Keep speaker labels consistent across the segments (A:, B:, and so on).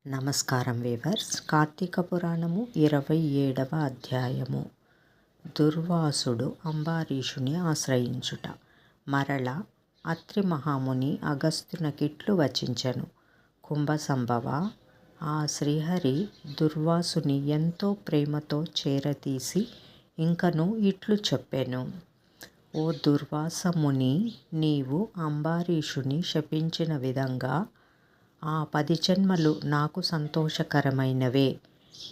A: నమస్కారం వీవర్స్. కార్తీక పురాణము 27వ అధ్యాయము. దుర్వాసుడు అంబరీషుని ఆశ్రయించుట. మరల అత్రి మహాముని అగస్త్యునకిట్లు వచించెను. కుంభసంభవ, ఆ శ్రీహరి దుర్వాసుని ఎంతో ప్రేమతో చేరతీసి ఇంకను ఇట్లు చెప్పెను. ఓ దుర్వాసముని, నీవు అంబరీషుని శపించిన విధంగా ఆ 10 జన్మలు నాకు సంతోషకరమైనవే.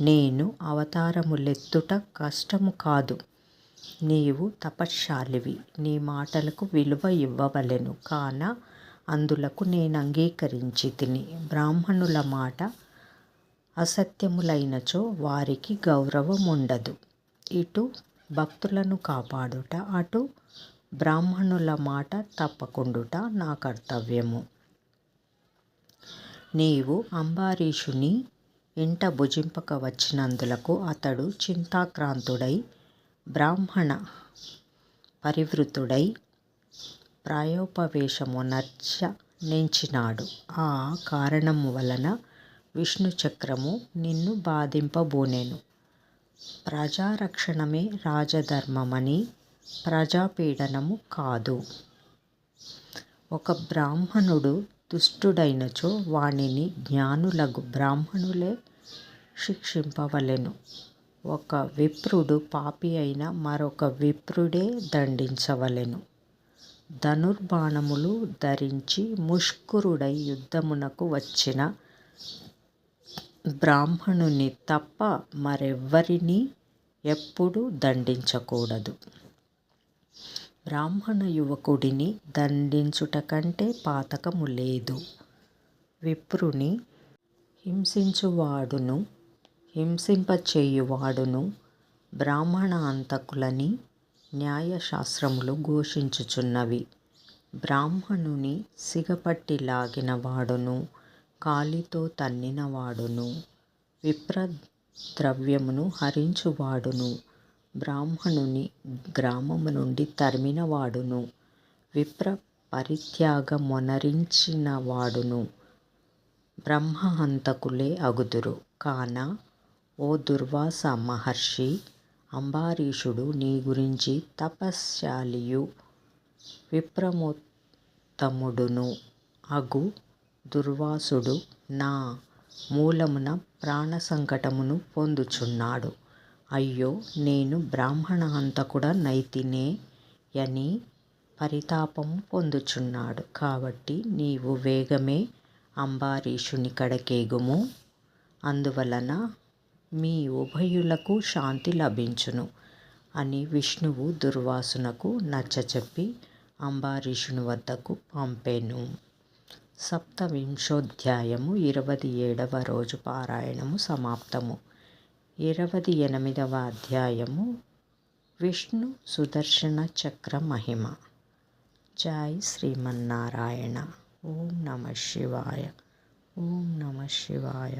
A: నేను అవతారములెత్తుట కష్టము కాదు. నీవు తపశ్శాలివి, నీ మాటలకు విలువ ఇవ్వవలెను. కాన అందులకు నేనంగీకరించి తిని. బ్రాహ్మణుల మాట అసత్యములైనచో వారికి గౌరవముండదు. ఇటు భక్తులను కాపాడుట, అటు బ్రాహ్మణుల మాట తప్పకుండుట నా కర్తవ్యము. నీవు అంబరీషుని ఇంట భుజింపక వచ్చినందులకు అతడు చింతాక్రాంతుడై బ్రాహ్మణ పరివృతుడై ప్రాయోపవేశమునర్చ నెంచినాడు. ఆ కారణము వలన విష్ణుచక్రము నిన్ను బాధింపబూనెను. ప్రజారక్షణమే రాజధర్మమని, ప్రజాపీడనము కాదు. ఒక బ్రాహ్మణుడు దుష్టుడైనచో వానిని జ్ఞానులగు బ్రాహ్మణులే శిక్షింపవలెను. ఒక విప్రుడు పాపి అయిన మరొక విప్రుడే దండించవలెను. ధనుర్బాణములు ధరించి ముష్కరుడై యుద్ధమునకు వచ్చిన బ్రాహ్మణుని తప్ప మరెవ్వరినీ ఎప్పుడూ దండించకూడదు. బ్రాహ్మణ యువకుడిని దండించుట కంటే పాతకము లేదు. విప్రుని హింసించువాడును హింసింపచేయువాడును బ్రాహ్మణ హంతకులని న్యాయశాస్త్రములు ఘోషించుచున్నవి. బ్రాహ్మణుని సిగపట్టి లాగిన వాడును, కాలితో తన్నిన వాడును, విప్రద్రవ్యమును హరించువాడును, బ్రాహ్మణుని గ్రామము నుండి తరిమిన వాడును, విప్ర పరిత్యాగమొనరించిన వాడును బ్రహ్మహంతకులే అగుదురు. కాన ఓ దుర్వాస మహర్షి, అంబరీషుడు నీ గురించి తపశ్శాలియు విప్రమోత్తముడును అగు దుర్వాసుడు నా మూలమున ప్రాణ సంకటమును పొందుచున్నాడు. అయ్యో, నేను బ్రాహ్మణ హంతకుడ నైతినే యని పరితాపము పొందుచున్నాడు. కాబట్టి నీవు వేగమే అంబరీషుని కడకేగుము. అందువలన మీ ఉభయులకు శాంతి లభించును అని విష్ణువు దుర్వాసునకు నచ్చచెప్పి అంబరీషుని వద్దకు పంపెను. సప్తవింశోధ్యాయము 27వ రోజు పారాయణము సమాప్తము. 28వ అధ్యాయము విష్ణు సుదర్శన చక్ర మహిమ. జై శ్రీమన్నారాయణ. ఓం నమః శివాయ. ఓం నమః శివాయ.